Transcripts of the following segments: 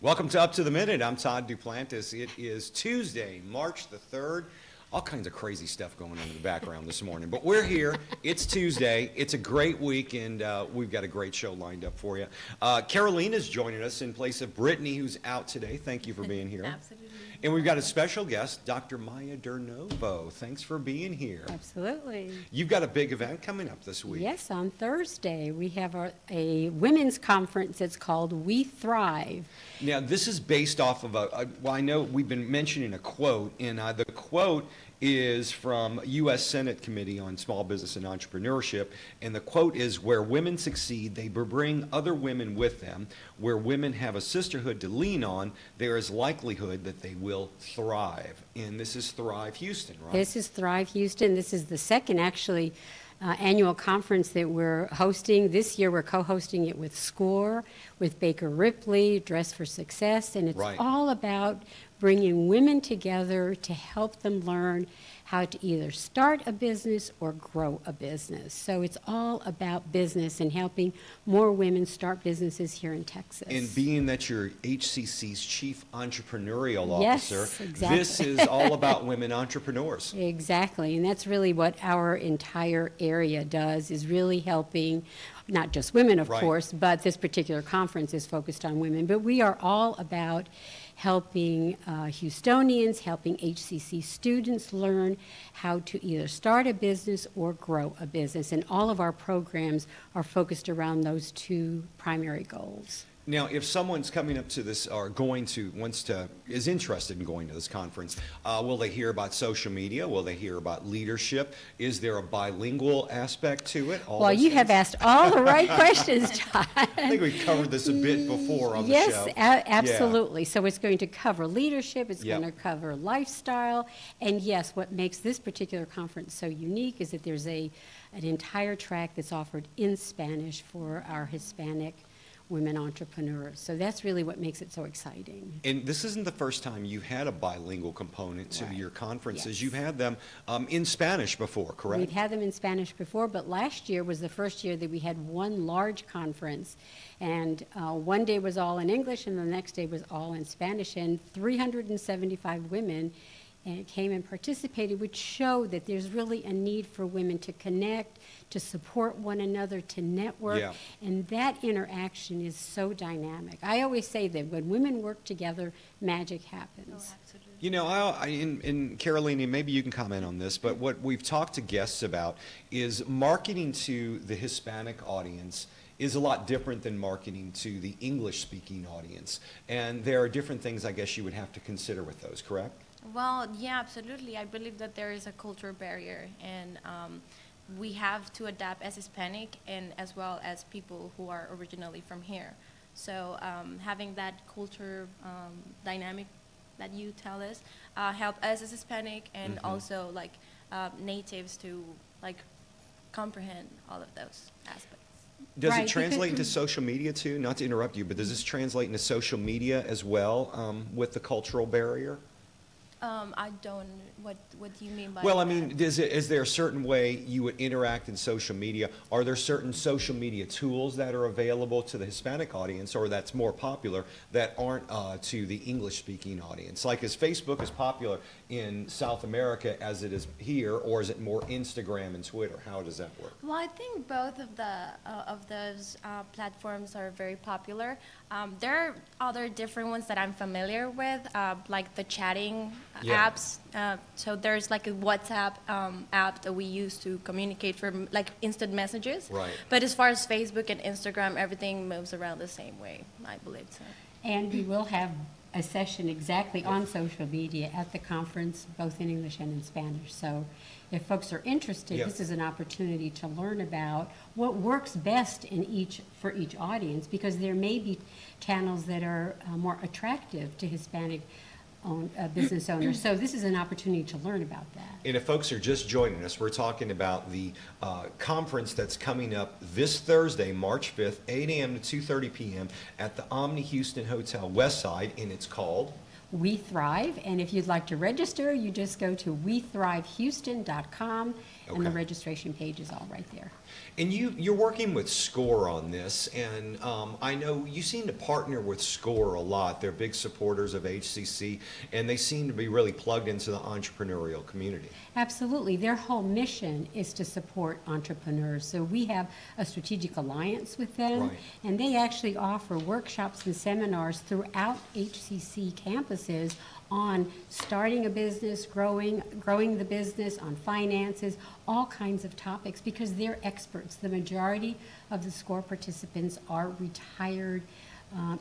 Welcome to Up to the Minute. I'm Todd Duplantis. It is Tuesday, March the 3rd. All kinds of crazy stuff going on in the background this morning, but we're here. It's Tuesday. It's a great week, and we've got a great show lined up for you. Carolina's joining us in place of Brittany, who's out today. Thank you for being here. Absolutely. And we've got a special guest, Dr. Maya Dernovo. Thanks for being here. Absolutely. You've got a big event coming up this week. Yes, on Thursday we have a women's conference. It's called We Thrive. Now, this is based off of well, I know we've been mentioning a quote, and the quote is from U.S. Senate Committee on Small Business and Entrepreneurship, and the quote is, "Where women succeed, they bring other women with them. Where women have a sisterhood to lean on, there is likelihood that they will thrive." And this is Thrive Houston, right? This is Thrive Houston. This is the second, actually, annual conference that we're hosting. This year we're co-hosting it with SCORE, with Baker Ripley, Dress for Success, and it's all about bringing women together to help them learn how to either start a business or grow a business. So it's all about business and helping more women start businesses here in Texas. And being that you're HCC's Chief Entrepreneurial Officer, yes, exactly. This is all about women entrepreneurs. Exactly, and that's really what our entire area does, is really helping not just women, of course, but this particular conference is focused on women. But we are all about helping Houstonians, helping HCC students learn how to either start a business or grow a business. And all of our programs are focused around those two primary goals. Now, if someone's coming up to this or is interested in going to this conference, will they hear about social media? Will they hear about leadership? Is there a bilingual aspect to it? Well, you have asked all the right questions, Todd. I think we covered this a bit before on the show. Yes, absolutely. Yeah. So it's going to cover leadership, it's going to cover lifestyle, and yes, what makes this particular conference so unique is that there's an entire track that's offered in Spanish for our Hispanic women entrepreneurs. So that's really what makes it so exciting. And this isn't the first time you had a bilingual component to your conferences. Yes. You've had them in Spanish before, correct? We've had them in Spanish before, but last year was the first year that we had one large conference. And one day was all in English and the next day was all in Spanish. And 375 women came and participated, which showed that there's really a need for women to connect, to support one another, to network, and that interaction is so dynamic. I always say that when women work together, magic happens. Oh, absolutely. You know, in Carolina, maybe you can comment on this, but what we've talked to guests about is marketing to the Hispanic audience is a lot different than marketing to the English-speaking audience, and there are different things I guess you would have to consider with those, correct? Well, yeah, absolutely. I believe that there is a cultural barrier, and we have to adapt as Hispanic and as well as people who are originally from here. So having that culture dynamic that you tell us help us as Hispanic and also like natives to like comprehend all of those aspects. Does it translate into social media too? Not to interrupt you, but does this translate into social media as well with the cultural barrier? I don't, what do you mean by Well, that? I mean, is there a certain way you would interact in social media? Are there certain social media tools that are available to the Hispanic audience or that's more popular that aren't to the English-speaking audience? Like, is Facebook as popular in South America as it is here, or is it more Instagram and Twitter? How does that work? Well, I think both of those platforms are very popular. There are other different ones that I'm familiar with, like the chatting apps. So there's like a WhatsApp app that we use to communicate for like instant messages. Right. But as far as Facebook and Instagram, everything moves around the same way, I believe so. And we will have a session exactly on social media at the conference, both in English and in Spanish. So if folks are interested, this is an opportunity to learn about what works best for each audience, because there may be channels that are more attractive to Hispanic business owners. So this is an opportunity to learn about that. And if folks are just joining us, we're talking about the conference that's coming up this Thursday, March 5th, 8 a.m. to 2:30 p.m. at the Omni Houston Hotel West Side, and it's called We Thrive. And if you'd like to register, you just go to wethrivehouston.com And the Okay. registration page is all right there. And you're working with SCORE on this, and I know you seem to partner with SCORE a lot. They're big supporters of HCC, and they seem to be really plugged into the entrepreneurial community. Absolutely. Their whole mission is to support entrepreneurs. So we have a strategic alliance with them, Right. and they actually offer workshops and seminars throughout HCC campuses on starting a business, growing the business, on finances, all kinds of topics, because they're experts. The majority of the SCORE participants are retired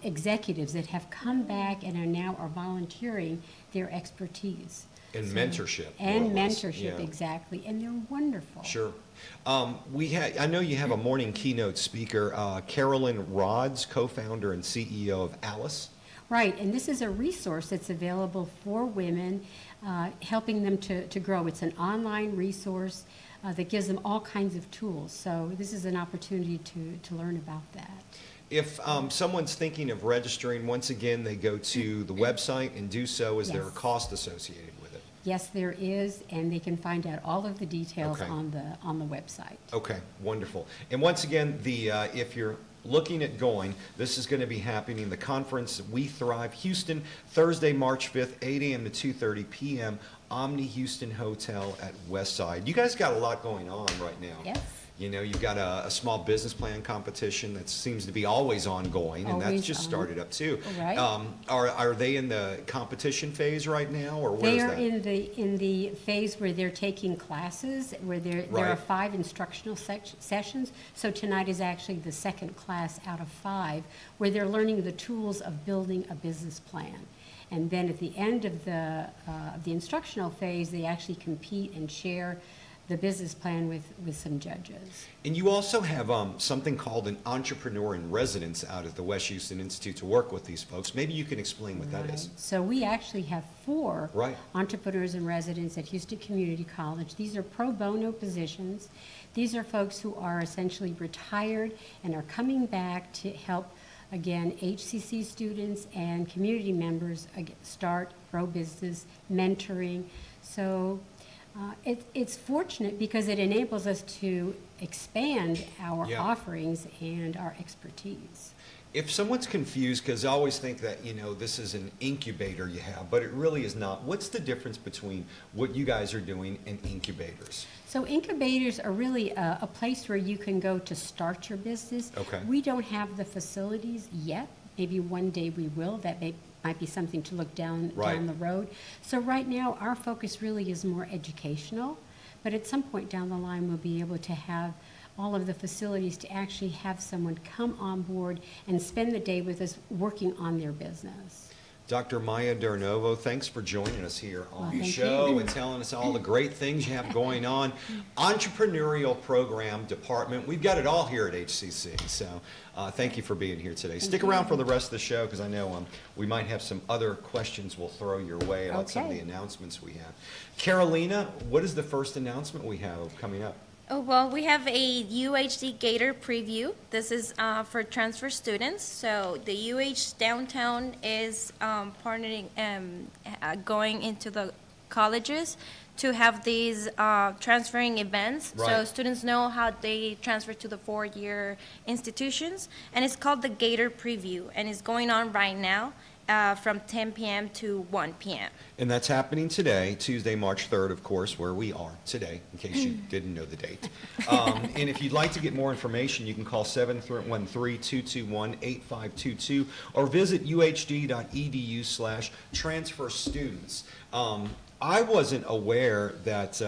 executives that have come back and are volunteering their expertise. And So- mentorship. And more or less. mentorship, Yeah. exactly, and they're wonderful. Sure. I know you have a morning keynote speaker, Carolyn Rods, co-founder and CEO of Alice. Right, and this is a resource that's available for women, helping them to grow. It's an online resource that gives them all kinds of tools. So this is an opportunity to learn about that. If someone's thinking of registering, once again, they go to the website and do so. Is there a Yes. cost associated with it? Yes, there is, and they can find out all of the details Okay. on the website. Okay, wonderful. And once again, if you're looking at going, this is going to be happening, the conference We Thrive Houston, Thursday, March 5th, 8 a.m. to 2:30 p.m., Omni Houston Hotel at Westside. You guys got a lot going on right now. Yes. You know, you've got a small business plan competition that seems to be always ongoing, and that's Always just on. started up too. Right. Are they in the competition phase right now, or where They is are that? in the phase where they're taking classes, where there are Right. 5 instructional sessions. So tonight is actually the second class out of 5, where they're learning the tools of building a business plan. And then at the end of the instructional phase, they actually compete and share the business plan with some judges. And you also have something called an entrepreneur in residence out at the West Houston Institute to work with these folks. Maybe you can explain what that is. Right. So we actually have 4 Right. entrepreneurs in residence at Houston Community College. These are pro bono positions. These are folks who are essentially retired and are coming back to help, again, HCC students and community members start, grow business, mentoring. So it's fortunate because it enables us to expand our Yeah. offerings and our expertise. If someone's confused, because I always think that, you know, this is an incubator you have, but it really is not. What's the difference between what you guys are doing and incubators? So incubators are really a place where you can go to start your business. Okay. We don't have the facilities yet. Maybe one day we will. That might be something to look down Right. the road. So right now, our focus really is more educational, but at some point down the line, we'll be able to have all of the facilities to actually have someone come on board and spend the day with us working on their business. Dr. Maya Dernovo, thanks for joining us here Well, on the thank show you. and telling us all the great things you have going on. Entrepreneurial Program Department, we've got it all here at HCC, so thank you for being here today. Stick around for the rest of the show, because I know we might have some other questions we'll throw your way about some of the Okay. announcements we have. Carolina, what is the first announcement we have coming up? Oh, well, we have a UHD Gator preview. This is for transfer students. So the UH downtown is partnering, going into the colleges to have these transferring events. So Right. students know how they transfer to the 4-year institutions. And it's called the Gator preview, and it's going on right now from 10 p.m. to 1 p.m. And that's happening today, Tuesday, March 3rd, of course, where we are today, in case you didn't know the date. And if you'd like to get more information, you can call 713-221-8522 or visit uhd.edu/transfer students. I wasn't aware that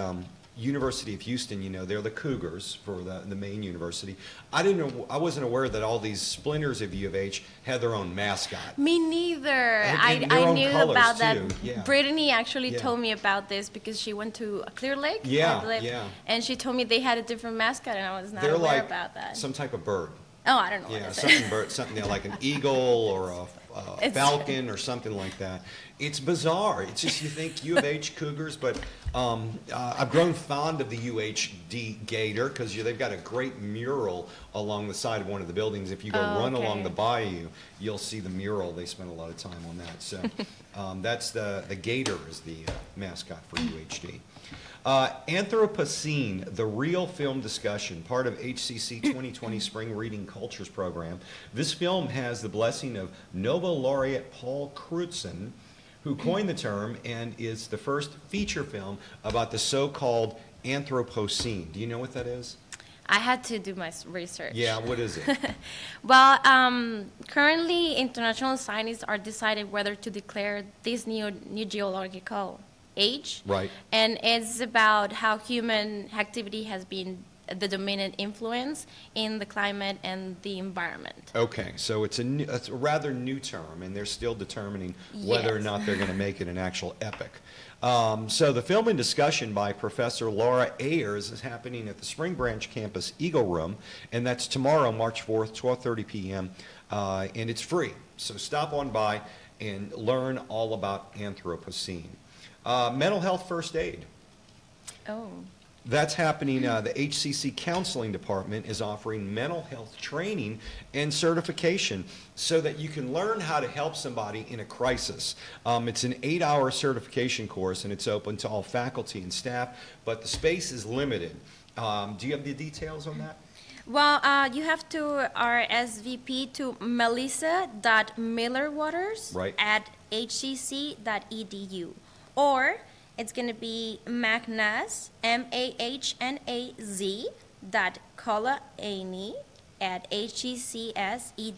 University of Houston, you know, they're the Cougars for the main university. I wasn't aware that all these splinters of U of H had their own mascot. Me neither. And their I own knew colors, about that. too. Yeah. Brittany actually Yeah. told me about this because she went to Clear Lake, Yeah, I believe, yeah. and she told me they had a different mascot, and I was not They're aware like about that. some type of bird. Oh, I don't know Yeah, what something like an eagle or a It's- falcon or something like that. It's bizarre. It's just, you think U of H Cougars, but I've grown fond of the UHD Gator because they've got a great mural along the side of one of the buildings. If you go Oh, run okay. along the bayou, you'll see the mural. They spent a lot of time on that. So that's the Gator is the mascot for UHD. Anthropocene, the real film discussion, part of HCC 2020 Spring Reading Cultures program. This film has the blessing of Nobel laureate Paul Crutzen, who coined the term, and is the first feature film about the so-called Anthropocene. Do you know what that is? I had to do my research. Yeah, what is it? Well, currently international scientists are deciding whether to declare this new geological age. Right. And it's about how human activity has been the dominant influence in the climate and the environment. Okay, so it's a rather new term, and they're still determining whether or Yes. not they're going to make it an actual epic. So the film in discussion by Professor Laura Ayers is happening at the Spring Branch campus Eagle Room, and that's tomorrow, March 4th, 12:30 p.m., and it's free. So stop on by and learn all about Anthropocene. Mental health first aid. Oh. That's happening. The HCC Counseling Department is offering mental health training and certification so that you can learn how to help somebody in a crisis. It's an 8-hour certification course, and it's open to all faculty and staff, but the space is limited. Do you have the details on that? Well, you have to RSVP to melissa.millerwaters Right. at hcc.edu. Or it's going to be Mahnaz, MAHNAZ, .Kolaani at hccs.edu.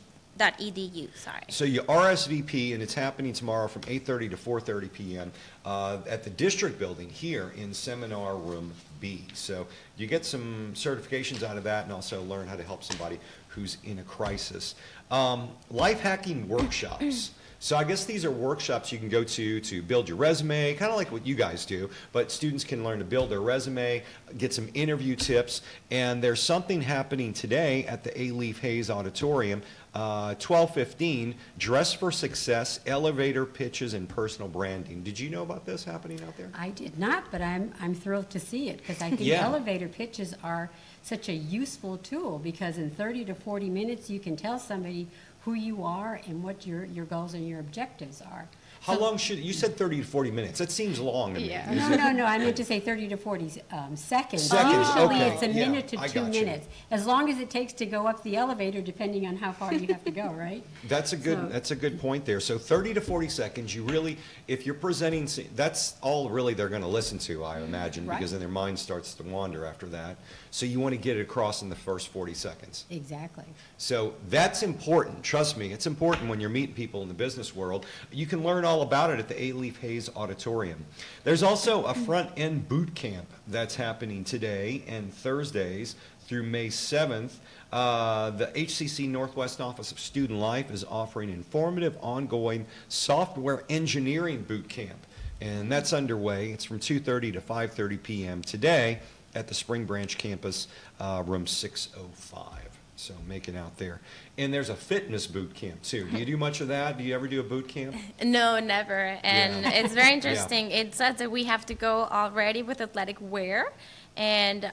Sorry. So you RSVP, and it's happening tomorrow from 8:30 to 4:30 p.m. At the district building here in Seminar Room B. So you get some certifications out of that, and also learn how to help somebody who's in a crisis. Life hacking workshops. So I guess these are workshops you can go to build your resume, kind of like what you guys do, but students can learn to build their resume, get some interview tips, and there's something happening today at the A-Leaf Hayes Auditorium, 12:15, Dress for Success, Elevator Pitches, and Personal Branding. Did you know about this happening out there? I did not, but I'm thrilled to see it because I think Yeah. elevator pitches are such a useful tool because in 30 to 40 minutes you can tell somebody who you are and what your goals and your objectives are. How So- long should, you said 30 to 40 minutes. That seems long to me. Yeah. Is No, it- no, I meant to say 30 to 40 seconds. Seconds, Usually okay, it's a yeah, minute to I 2 got you. minutes, as long as it takes to go up the elevator, depending on how far you have to go, right? That's a good, So- that's a good point there. So 30 to 40 seconds, you really, if you're presenting, that's all really they're going to listen to, I imagine, Right. because then their mind starts to wander after that. So you want to get it across in the first 40 seconds. Exactly. So that's important. Trust me, it's important when you're meeting people in the business world. You can learn all about it at the A-Leaf Hayes Auditorium. There's also a front-end boot camp that's happening today and Thursdays through May 7th. The HCC Northwest Office of Student Life is offering informative, ongoing software engineering boot camp. And that's underway. It's from 2:30 to 5:30 p.m. today at the Spring Branch campus, room 605. So make it out there. And there's a fitness boot camp too. Do you do much of that? Do you ever do a boot camp? No, never. And Yeah. it's very interesting. It says that we have to go already with athletic wear. And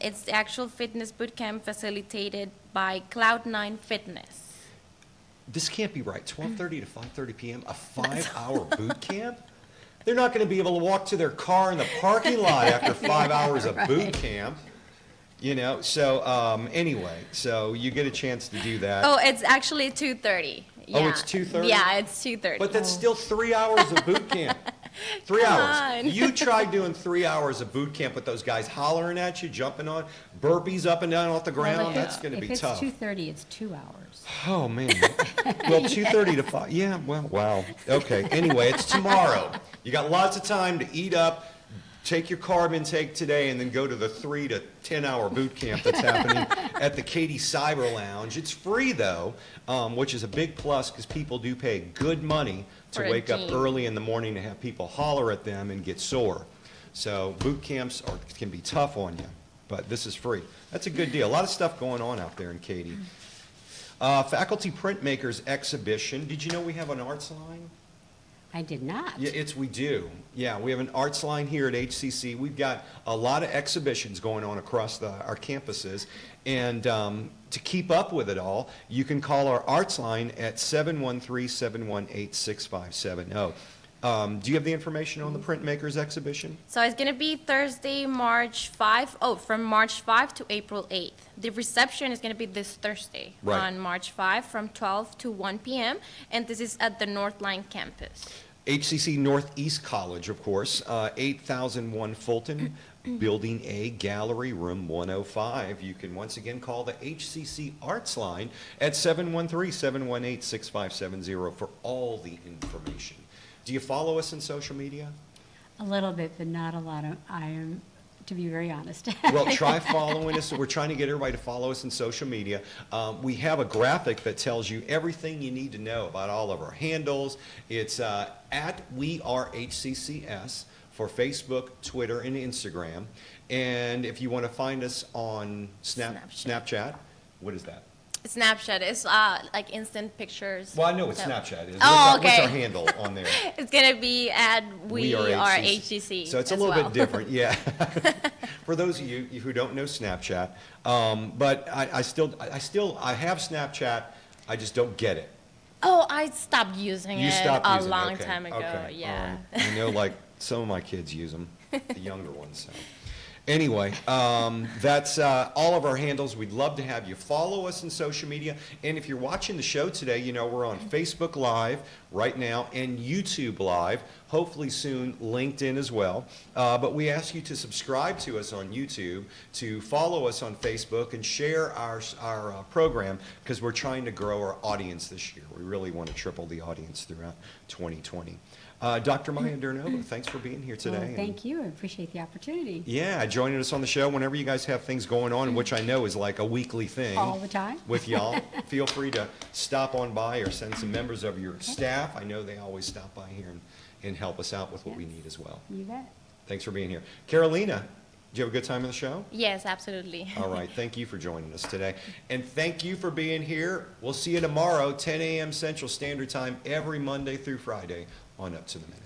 it's the actual fitness boot camp facilitated by Cloud9 Fitness. This can't be right. 12:30 to 5:30 p.m., a 5-hour boot camp? They're not going to be able to walk to their car in the parking lot after 5 hours of boot camp. You know, so anyway, so you get a chance to do that. Oh, it's actually 2:30. Oh, Yeah. it's 2:30? Yeah, it's 2:30. But that's still 3 hours of boot camp. 3 hours. on. You try doing 3 hours of boot camp with those guys hollering at you, jumping on, burpees up and down off the ground. Well, if That's it's- going to be If tough. it's 2:30, it's 2 hours. Oh, man. Well, 2:30 to 5. Yeah, well, wow. Okay. Anyway, it's tomorrow. You got lots of time to eat up, take your carb intake today, and then go to the 3 to 10-hour boot camp that's happening at the Katy Cyber Lounge. It's free, though, which is a big plus because people do pay good money to For a wake up gym. early in the morning to have people holler at them and get sore. So boot camps can be tough on you, but this is free. That's a good deal. A lot of stuff going on out there in Katy. Faculty Printmakers Exhibition. Did you know we have an arts line? I did not. Yeah, we do. Yeah, we have an arts line here at HCC. We've got a lot of exhibitions going on across our campuses. And to keep up with it all, you can call our arts line at 713-718-6570. Do you have the information on the printmakers exhibition? So it's going to be Thursday, from March 5 to April 8th. The reception is going to be this Thursday Right. on March 5 from 12 to 1 p.m. And this is at the Northline campus. HCC Northeast College, of course, 8001 Fulton, Building A, Gallery, Room 105. You can once again call the HCC Arts line at 713-718-6570 for all the information. Do you follow us on social media? A little bit, but not a lot of, to be very honest. Well, try following us. We're trying to get everybody to follow us on social media. We have a graphic that tells you everything you need to know about all of our handles. It's at We Are HCCS for Facebook, Twitter, and Instagram. And if you want to find us on Snapchat, what is that? Snapchat is like instant pictures. Well, I know what So- Snapchat is. Oh, What's our okay. handle on there? It's going to be at We Are HCC. So it's a as little well. bit different, yeah. For those of you who don't know Snapchat, but I still have Snapchat. I just don't get it. Oh, I stopped using You it stopped a using it, long okay, time ago. okay, Yeah. all right. I know, like some of my kids use them, the younger ones. So. Anyway, that's all of our handles. We'd love to have you follow us on social media. And if you're watching the show today, you know we're on Facebook Live right now and YouTube Live, hopefully soon LinkedIn as well. But we ask you to subscribe to us on YouTube, to follow us on Facebook, and share our program because we're trying to grow our audience this year. We really want to triple the audience throughout 2020. Dr. Maya Durnova, thanks for being here today. Well, thank you. I appreciate the opportunity. Yeah, joining us on the show whenever you guys have things going on, which I know is like a weekly thing. All the time. With y'all. Feel free to stop on by or send some members of your staff. I know they always stop by here and help us out with what we Yes. need as well. You bet. Thanks for being here. Carolina, did you have a good time on the show? Yes, absolutely. All right, thank you for joining us today. And thank you for being here. We'll see you tomorrow, 10 a.m. Central Standard Time, every Monday through Friday on Up to the Minute.